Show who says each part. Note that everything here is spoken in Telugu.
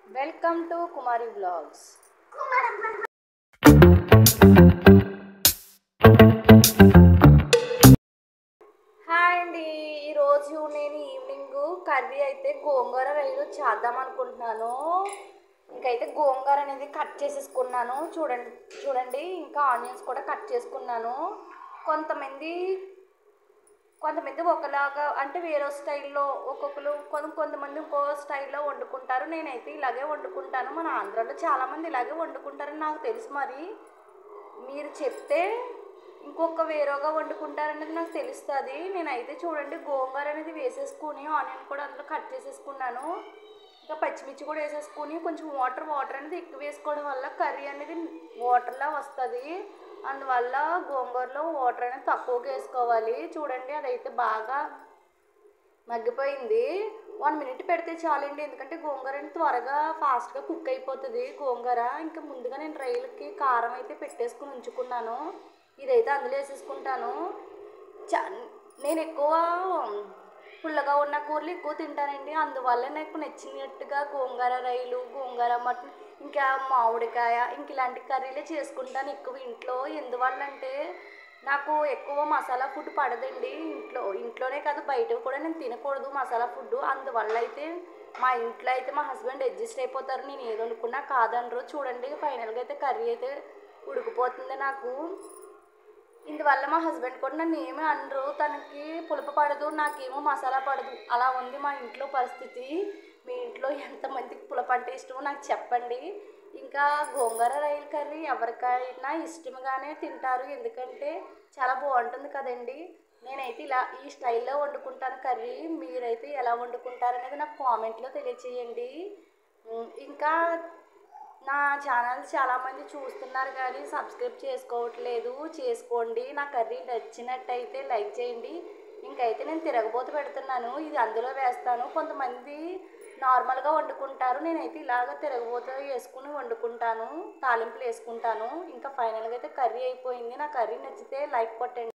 Speaker 1: Welcome to Kumari vlogs. Hi అండి. ఈరోజు నేను ఈవినింగ్ కర్రీ అయితే గోంగూర రైలు చేద్దాం అనుకుంటున్నాను. ఇంకైతే గోంగూర అనేది కట్ చేసేసుకున్నాను. చూడండి ఇంకా ఆనియన్స్ కూడా కట్ చేసుకున్నాను. కొంతమంది ఒకలాగా అంటే వేరే స్టైల్లో ఒక్కొక్కరు కొంతమంది ఇంకో స్టైల్లో వండుకుంటారు. నేనైతే ఇలాగే వండుకుంటాను. మన ఆంధ్రాలో చాలామంది ఇలాగే వండుకుంటారని నాకు తెలుసు. మరి మీరు చెప్తే ఇంకొక వేరేగా వండుకుంటారనేది నాకు తెలుస్తుంది. నేనైతే చూడండి గోంగూర అనేది వేసేసుకుని ఆనియన్ కూడా అందులో కట్ చేసేసుకున్నాను. ఇంకా పచ్చిమిర్చి కూడా వేసేసుకుని కొంచెం వాటర్ అనేది ఎక్కువ వేసుకోవడం వల్ల కర్రీ అనేది వాటర్లా వస్తుంది. అందువల్ల గోంగూరలో వాటర్ అనేది తక్కువగా వేసుకోవాలి. చూడండి అదైతే బాగా మగ్గిపోయింది. 1 మినిట్ పెడితే చాలండి. ఎందుకంటే గోంగూర అనేది త్వరగా ఫాస్ట్గా కుక్ అయిపోతుంది గోంగూర. ఇంకా ముందుగా నేను రైలుకి కారం అయితే పెట్టేసుకుని ఉంచుకున్నాను. ఇదైతే అందులో వేసేసుకుంటాను. నేను ఎక్కువ పుల్లగా ఉన్న కూరలు ఎక్కువ తింటానండి. అందువల్ల నాకు నచ్చినట్టుగా గోంగూర రైలు, గోంగూర మటన్, ఇంకా మామిడికాయ ఇలాంటి కర్రీలే చేసుకుంటాను ఎక్కువ ఇంట్లో. ఎందువల్ల అంటే నాకు ఎక్కువ మసాలా ఫుడ్ పడదండి. ఇంట్లోనే కాదు బయట కూడా నేను తినకూడదు మసాలా ఫుడ్. అందువల్ల అయితే మా ఇంట్లో అయితే మా హస్బెండ్ అడ్జస్ట్ అయిపోతారు. నేను ఏది అనుకున్నా కాదనరు. చూడండి ఫైనల్గా అయితే కర్రీ అయితే ఉడికిపోతుంది నాకు. ఇందువల్ల మా హస్బెండ్ కూడా నన్ను ఏమీ అనరు. తనకి పులుపు పడదు, నాకేమో మసాలా పడదు. అలా ఉంది మా ఇంట్లో పరిస్థితి. మీ ఇంట్లో ఎంతమందికి పులుపు అంటే ఇష్టమో నాకు చెప్పండి. ఇంకా గోంగూర రైలు కర్రీ ఎవరికైనా ఇష్టంగానే తింటారు. ఎందుకంటే చాలా బాగుంటుంది కదండి. నేనైతే ఈ స్టైల్లో వండుకుంటాను కర్రీ. మీరైతే ఎలా వండుకుంటారనేది నాకు కామెంట్లో తెలియచేయండి. ఇంకా నా ఛానల్ చాలామంది చూస్తున్నారు కానీ సబ్స్క్రైబ్ చేసుకోవట్లేదు. చేసుకోండి. నా కర్రీ నచ్చినట్టయితే లైక్ చేయండి. ఇంకైతే నేను తిరగబోతు పెడుతున్నాను. ఇది అందులో వేస్తాను. కొంతమంది నార్మల్గా వండుకుంటారు. నేనైతే ఇలాగ తిరగబోతు వేసుకుని వండుకుంటాను. తాలింపులు వేసుకుంటాను. ఇంకా ఫైనల్గా అయితే కర్రీ అయిపోయింది. నా కర్రీ నచ్చితే లైక్ కొట్టండి.